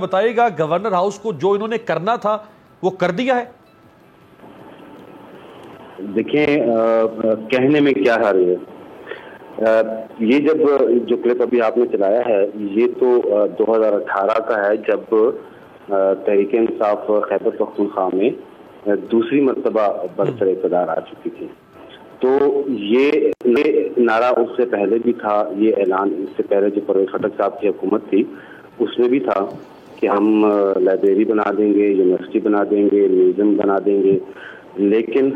بتائیے گا governor house کو جو انہوں نے کرنا تھا وہ کر دیا ہے؟ دیکھیں کہنے میں کیا حرج ہے. یہ جب جو کلپ ابھی آپ نے چلایا ہے یہ تو 2018 کا ہے جب تحریک انصاف خیبر پختونخوا میں دوسری مرتبہ برسر اقتدار آ چکی تھی. تو یہ نعرہ اس سے پہلے بھی تھا، یہ اعلان اس سے پہلے جو پرویز خٹک صاحب کی حکومت تھی اس میں بھی تھا کہ ہم لائبریری بنا دیں گے، یونیورسٹی بنا دیں گے، میوزیم بنا دیں گے. لیکن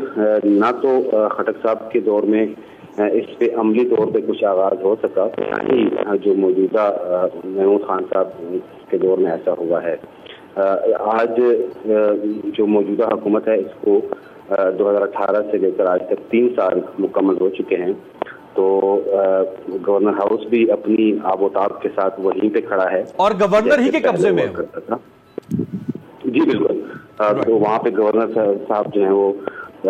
نہ تو خٹک صاحب کے دور میں اس پہ عملی طور پہ کچھ آغاز ہو سکا، ہی جو موجودہ محمود خان صاحب کے دور میں ایسا ہوا ہے. آج جو موجودہ حکومت ہے اس کو 2018 سے لے کر آج تک 3 سال مکمل ہو چکے ہیں. تو گورنر ہاؤس بھی اپنی آب و تاب کے ساتھ وہیں پہ کھڑا ہے اور گورنر ہی کے قبضے میں کرتا تھا. جی بالکل. تو وہاں پہ گورنر صاحب جو ہیں وہ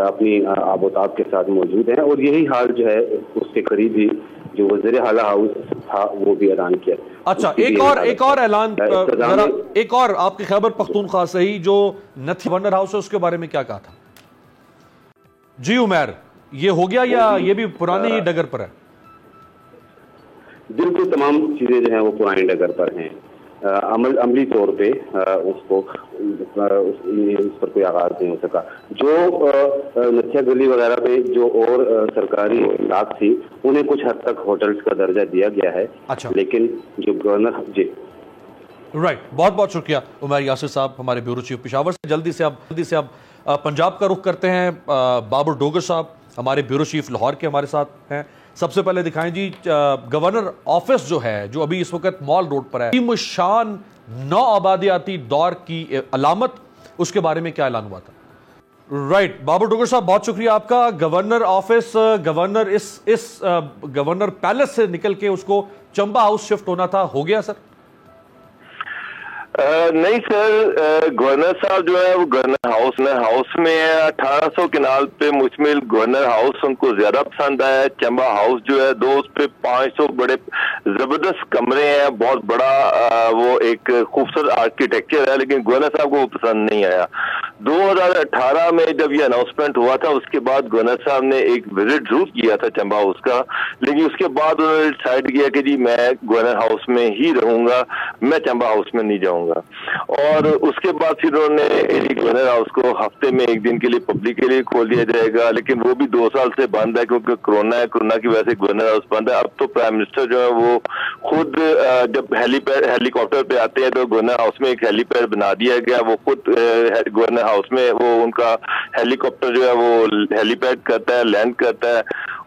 اپنی آب و تاب کے ساتھ موجود ہیں اور یہی حال جو ہے اس کے قریب ہی جو وزیر اعلیٰ ہاؤس تھا وہ بھی اعلان کیا. اچھا ایک اور اعلان، ایک اور آپ کے خیبر پختونخوا سے ہی جو نتھی گورنر ہاؤس ہے اس کے بارے میں کیا کہا تھا؟ جی عمیر، یہ ہو گیا یا یہ بھی پرانی ڈگر پر ہے؟ بالکل تمام چیزیں جو ہیں وہ پرانی ڈگر پر ہیں. عملی طور پہ اس پر کوئی آغاز نہیں ہو سکا. جو نتھیا گلی وغیرہ پہ جو اور سرکاری علاق تھی انہیں کچھ حد تک ہوٹلز کا درجہ دیا گیا ہے. اچھا. لیکن جو گورنر جی رائٹ، بہت بہت شکریہ عمیر یاسر صاحب، ہمارے بیورو چیف پشاور سے. جلدی سے اب پنجاب کا رخ کرتے ہیں. بابر ڈوگر صاحب ہمارے بیورو چیف لاہور کے ہمارے ساتھ ہیں. سب سے پہلے دکھائیں جی گورنر آفس جو ہے جو ابھی اس وقت مال روڈ پر ہے، عظیم شان نو آبادیاتی دور کی علامت، اس کے بارے میں کیا اعلان ہوا تھا؟ رائٹ بابر ڈوگر صاحب بہت شکریہ آپ کا. گورنر آفس، گورنر پیلس سے نکل کے اس کو چمبا ہاؤس شفٹ ہونا تھا، ہو گیا سر؟ نہیں سر، گورنر صاحب جو ہے وہ گورنر ہاؤس میں ہے. 1800 کنال پہ مشتمل گورنر ہاؤس ان کو زیادہ پسند آیا ہے. چمبا ہاؤس جو ہے اس پہ 500 بڑے زبردست کمرے ہیں، بہت بڑا وہ ایک خوبصورت آرکیٹیکچر ہے، لیکن گورنر صاحب کو وہ پسند نہیں آیا. 2018 میں جب یہ اناؤنسمنٹ ہوا تھا اس کے بعد گورنر صاحب نے ایک وزٹ ضرور کیا تھا چمبا ہاؤس کا، لیکن اس کے بعد انہوں نے ڈیسائیڈ کیا کہ جی میں گورنر ہاؤس میں ہی رہوں گا، میں چمبا ہاؤس میں نہیں جاؤں گا. اور اس کے بعد پھر انہوں نے گورنر ہاؤس کو ہفتے میں 1 دن کے لیے پبلک کے لیے کھول دیا جائے گا، لیکن وہ بھی 2 سال سے بند ہے کیونکہ کورونا کی وجہ سے گورنر ہاؤس بند ہے. اب تو پرائم منسٹر جو ہے وہ خود جب ہیلی کاپٹر پہ آتے ہیں تو گورنر ہاؤس میں ایک ہیلی پیڈ بنا دیا گیا، وہ خود گورنر ہاؤس میں وہ ان کا ہیلی کاپٹر جو ہے وہ ہیلی پیڈ کرتا ہے، لینڈ کرتا ہے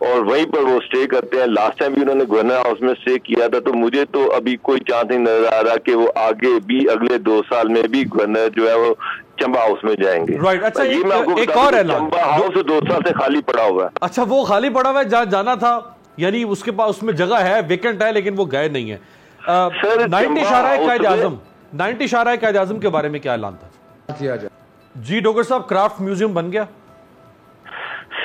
اور وہیں پر وہ اسٹے کرتے ہیں. لاسٹ ٹائم بھی انہوں نے گورنر ہاؤس میں اسٹے کیا تھا. تو مجھے تو ابھی کوئی چانس نہیں نظر آ رہا کہ وہ آگے بھی اگلے 2 سال میں بھی گورنر جو ہے وہ چمبا ہاؤس میں جائیں گے. اچھا ایک اور اعلان، چمبا ہاؤس 2 سال سے خالی پڑا ہوا ہے. اچھا وہ خالی پڑا ہوا ہے جہاں جانا تھا، یعنی اس کے پاس اس میں جگہ ہے، ویکنٹ ہے، لیکن وہ گئے نہیں ہے. 90 اشارہ قائد اعظم کے بارے میں کیا اعلان تھا؟ جی ڈوگر صاحب کرافٹ میوزیم بن گیا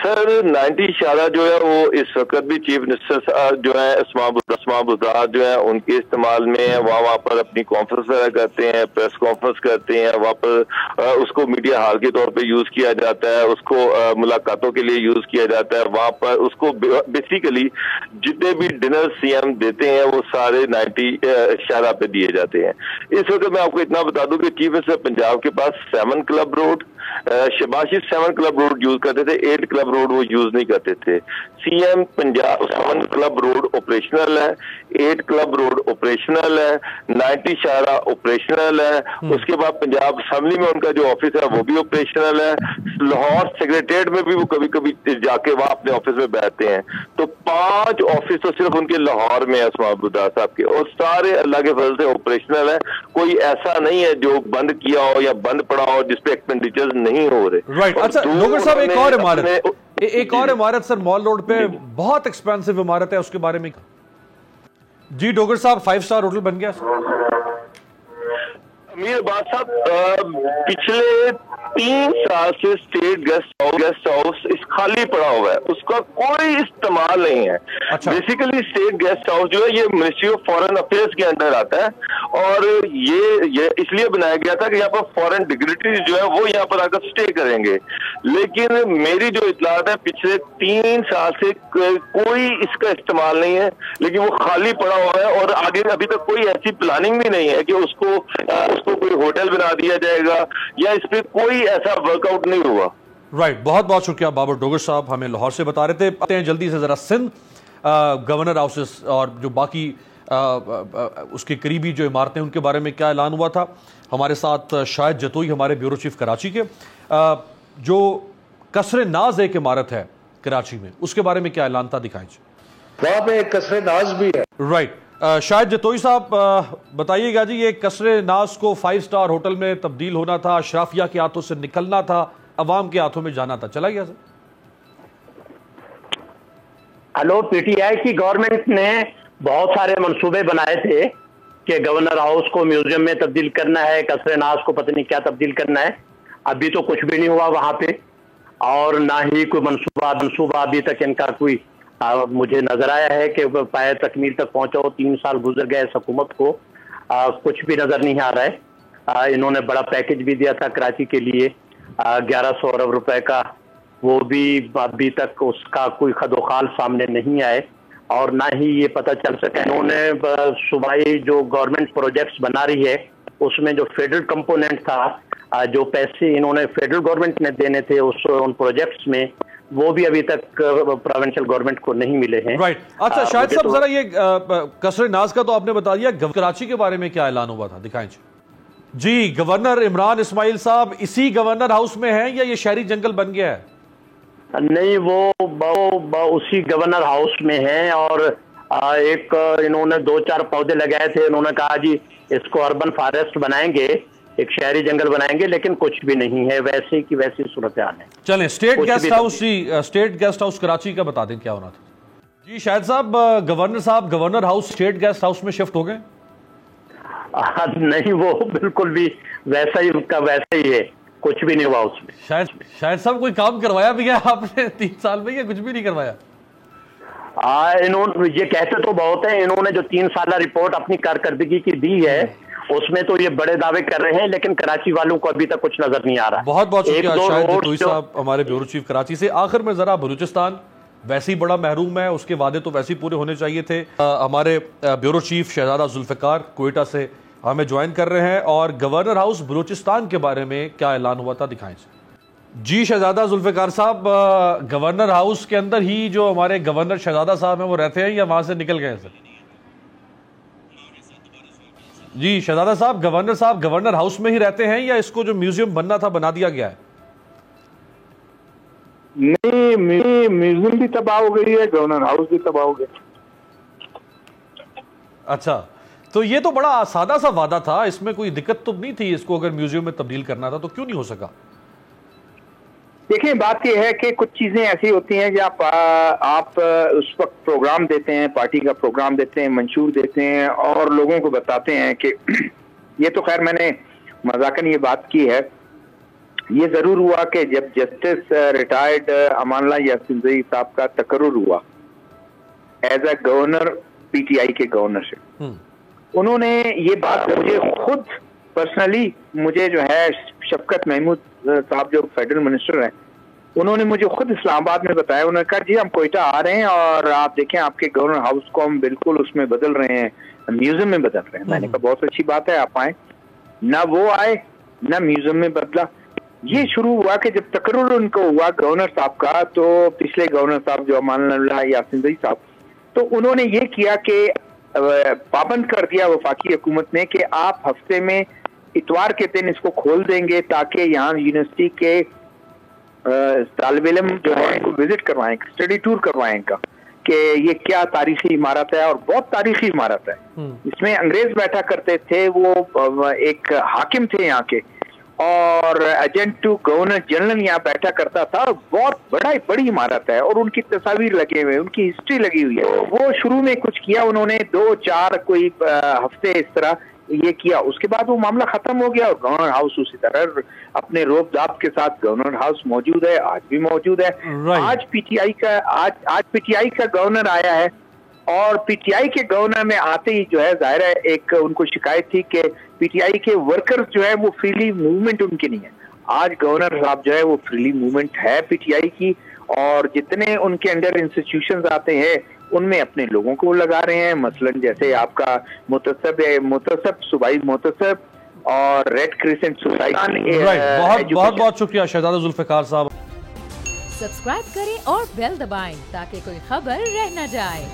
سر. 90 اشارہ جو ہے وہ اس وقت بھی چیف منسٹر جو ہے اسماء بزدار جو ہے ان کے استعمال میں ہے. وہاں پر اپنی کانفرنس وغیرہ کرتے ہیں، پریس کانفرنس کرتے ہیں. وہاں پر اس کو میڈیا ہال کے طور پہ یوز کیا جاتا ہے، اس کو ملاقاتوں کے لیے یوز کیا جاتا ہے. وہاں پر اس کو بیسیکلی جتنے بھی ڈنر سی ایم دیتے ہیں وہ سارے 90 اشارہ پہ دیے جاتے ہیں. اس وقت میں آپ کو اتنا بتا دوں کہ چیف منسٹر پنجاب کے پاس 7 کلب روڈ، شہباز شریف 7 کلب روڈ یوز کرتے تھے، 8 کلب روڈ وہ یوز نہیں کرتے تھے. سی ایم پنجاب 7 کلب روڈ آپریشنل ہے، 8 کلب روڈ آپریشنل ہے، 90 اشارہ آپریشنل ہے. اس کے بعد پنجاب اسمبلی میں ان کا جو آفس ہے وہ بھی آپریشنل ہے. لاہور سیکریٹریٹ میں بھی وہ کبھی کبھی جا کے وہاں اپنے آفس میں بیٹھتے ہیں. تو 5 آفس تو صرف ان کے لاہور میں ہے اسماء بزدار صاحب کے، اور سارے اللہ کے فضل سے آپریشنل ہے. کوئی ایسا نہیں ہے جو بند کیا ہو یا بند پڑا ہو جس پہ ایکسپینڈیچر نہیں ہو رہے. رائٹ. اچھا ڈوگر صاحب ایک اور عمارت سر مال روڈ پہ بہت ایکسپینسو عمارت ہے، اس کے بارے میں جی ڈوگر صاحب 5 سٹار ہوٹل بن گیا. امیر عباس صاحب پچھلے 3 साल से स्टेट गेस्ट हाउस इस खाली पड़ा हुआ है, उसका कोई इस्तेमाल नहीं है। अच्छा। बेसिकली स्टेट गेस्ट हाउस जो है ये मिनिस्ट्री ऑफ फॉरेन अफेयर्स के अंडर आता है, और ये इसलिए बनाया गया था कि यहाँ पर फॉरेन डिग्निटरीज जो है वो यहाँ पर आकर स्टे करेंगे। लेकिन मेरी जो इतलात है पिछले 3 साल से कोई इसका इस्तेमाल नहीं है, लेकिन वो खाली पड़ा हुआ है, और आगे अभी तक कोई ऐसी प्लानिंग भी नहीं है कि उसको कोई होटल बना दिया जाएगा या इस पे कोई ऐसा वर्कआउट नहीं हुआ। राइट, बहुत बहुत शुक्रिया बाबर डोगर साहब, हमें लाहौर से बता रहे थे। आते हैं जल्दी से जरा सिंध गवर्नर हाउसेस और जो बाकी उसके करीबी जो इमारतें उनके बारे में क्या ऐलान हुआ था। हमारे साथ शाहिद जतोई, हमारे ब्यूरो चीफ कराची के, जो कसरे नाज एक इमारत है कराची में, उसके बारे में क्या ऐलान था, दिखाएं। वहां पे एक कसरे नाज भी है। राइट, शाहिद जतोई साहब बताइएगा जी, ये कसरे नाज को 5 स्टार होटल में तब्दील होना था, अशराफिया के हाथों से निकलना था, अवाम के हाथों में जाना था, चला गया सर? हेलो, पीटीआई की गवर्नमेंट ने बहुत सारे मंसूबे बनाए थे कि गवर्नर हाउस को म्यूजियम में तब्दील करना है, कसरे नाज को पता नहीं क्या तब्दील करना है। अभी तो कुछ भी नहीं हुआ वहां पे, और ना ही कोई मंसूबा अभी तक इनका कोई मुझे नजर आया है कि पाए तकमील तक पहुंचा हो। 3 साल गुजर गए इस हुकूमत को, कुछ भी नजर नहीं आ रहा है। इन्होंने बड़ा पैकेज भी दिया था कराची के लिए 1100 अरब रुपए का, वो भी अभी तक उसका कोई खदोखाल सामने नहीं आए, और ना ही ये पता चल सका। इन्होंने सूबाई जो गवर्नमेंट प्रोजेक्ट्स बना रही है उसमें जो फेडरल कंपोनेंट था, जो पैसे इन्होंने फेडरल गवर्नमेंट ने देने थे उन प्रोजेक्ट्स में, वो भी अभी तक प्रोविंशियल गवर्नमेंट को नहीं मिले हैं। राइट, अच्छा शाहिद साहब, जरा ये कसरे नाज का तो आपने बता दिया, कराची के बारे में क्या ऐलान हुआ था, दिखाएं जी। गवर्नर इमरान इस्माइल साहब इसी गवर्नर हाउस में हैं या ये शहरी जंगल बन गया है? नहीं, वो उसी गवर्नर हाउस में हैं, और एक इन्होंने 2-4 पौधे लगाए थे। इन्होंने कहा जी इसको अर्बन फॉरेस्ट बनाएंगे, एक शहरी जंगल बनाएंगे, लेकिन कुछ भी नहीं है, वैसे की वैसी सूरत हाल है। चलें, स्टेट गेस्ट हाउस जी, स्टेट गेस्ट हाउस कराची का बता दें क्या होना था जी। शाहिद साहब, governor house state guest house में शिफ्ट हो गए? नहीं, वो बिल्कुल भी वैसा ही है, कुछ भी नहीं हुआ उसमें। शायद साहब कोई काम करवाया भी है आपने 3 साल में, या कुछ भी नहीं करवाया? इन्होंने ये कहते तो बहुत है, इन्होंने जो 3 साल रिपोर्ट अपनी कारकर्दगी की दी है उसमें तो ये बड़े दावे कर रहे हैं, लेकिन कराची वालों को अभी तक कुछ नजर नहीं आ रहा। बहुत बहुत शुक्रिया शाहिद जतोई साहब, हमारे ब्यूरो चीफ कराची से। आखिर में जरा बलूचिस्तान वैसे ही बड़ा महरूम है, उसके वादे तो वैसे ही पूरे होने चाहिए थे। हमारे ब्यूरो चीफ शहजादा जुल्फिकार क्वेटा से हमें ज्वाइन कर रहे हैं, और गवर्नर हाउस बलूचिस्तान के बारे में क्या ऐलान हुआ था, दिखाएं जी। शहजादा जुल्फिकार साहब, गवर्नर हाउस के अंदर ही जो हमारे गवर्नर शहजादा साहब हैं वो रहते हैं या वहां से निकल गए सर? जी शहजादा साहब, गवर्नर हाउस में ही रहते हैं या इसको जो म्यूजियम बनना था बना दिया गया है? नहीं, म्यूजियम भी तबाह हो गई है, गवर्नर हाउस भी तबाह हो गया। अच्छा, तो ये तो बड़ा सादा सा वादा था, इसमें कोई दिक्कत तो नहीं थी? इसको अगर म्यूजियम में तब्दील करना था तो क्यों नहीं हो सका? देखिए, बात यह है कि कुछ चीजें ऐसी होती हैं कि आप उस वक्त प्रोग्राम देते हैं, पार्टी का प्रोग्राम देते हैं, मंशूर देते हैं और लोगों को बताते हैं कि ये तो खैर मैंने मजाकन ये बात की है। ये जरूर हुआ कि जब जस्टिस रिटायर्ड अमानुल्लाह यासीन ज़ई साहब का तकर्रुर हुआ एज अ गवर्नर पीटीआई के गवर्नरशिप, उन्होंने ये बात मुझे खुद पर्सनली, मुझे जो है शफकत महमूद साहब जो फेडरल मिनिस्टर हैं, उन्होंने मुझे खुद इस्लामाबाद में बताया। उन्होंने कहा जी हम कोयटा आ रहे हैं और आप देखें आपके गवर्नर हाउस को हम बिल्कुल उसमें बदल रहे हैं, म्यूजियम में बदल रहे हैं। मैंने कहा बहुत अच्छी बात है, आप आए। ना वो आए ना म्यूजियम में बदला। ये शुरू हुआ कि जब तकर्रुर उनको हुआ गवर्नर साहब का, तो पिछले गवर्नर साहब जो अमानुल्लाह यासीन ज़ई साहब, तो उन्होंने ये किया कि पाबंद कर दिया वफाकी हुकूमत ने कि आप हफ्ते में इतवार के दिन इसको खोल देंगे ताकि यहाँ यूनिवर्सिटी के तालिब इल्म जो है विजिट करवाएं, स्टडी टूर करवाएं इनका कि ये क्या तारीखी इमारत है, और बहुत तारीखी इमारत है। इसमें अंग्रेज बैठा करते थे, वो एक हाकिम थे यहाँ के, और एजेंट टू गवर्नर जनरल यहाँ बैठा करता था। बहुत बड़ी इमारत है और उनकी तस्वीर लगे हुए, उनकी हिस्ट्री लगी हुई है। वो शुरू में कुछ किया उन्होंने, 2-4 कोई हफ्ते इस तरह یہ کیا, اس کے بعد وہ معاملہ ختم ہو گیا اور گورنر ہاؤس اسی طرح اپنے روب داب کے ساتھ گورنر ہاؤس موجود ہے, آج بھی موجود ہے. آج پی ٹی آئی کا گورنر آیا ہے اور پی ٹی آئی کے گورنر میں آتے ہی جو ہے ظاہر ہے ایک ان کو شکایت تھی کہ پی ٹی آئی کے ورکرز جو ہے وہ فریلی موومنٹ ان کی نہیں ہے. آج گورنر صاحب جو ہے وہ فریلی موومنٹ ہے پی ٹی آئی کی, اور جتنے ان کے انڈر انسٹیٹیوشنز آتے ہیں ان میں اپنے لوگوں کو لگا رہے ہیں. مثلا جیسے آپ کا متصب صوبائی متصب اور ریڈ کریسنٹ سوسائٹی. بہت بہت شکریہ شہزادہ ذوالفقار صاحب. سبسکرائب کریں اور بیل دبائیں تاکہ کوئی خبر رہ نہ جائے.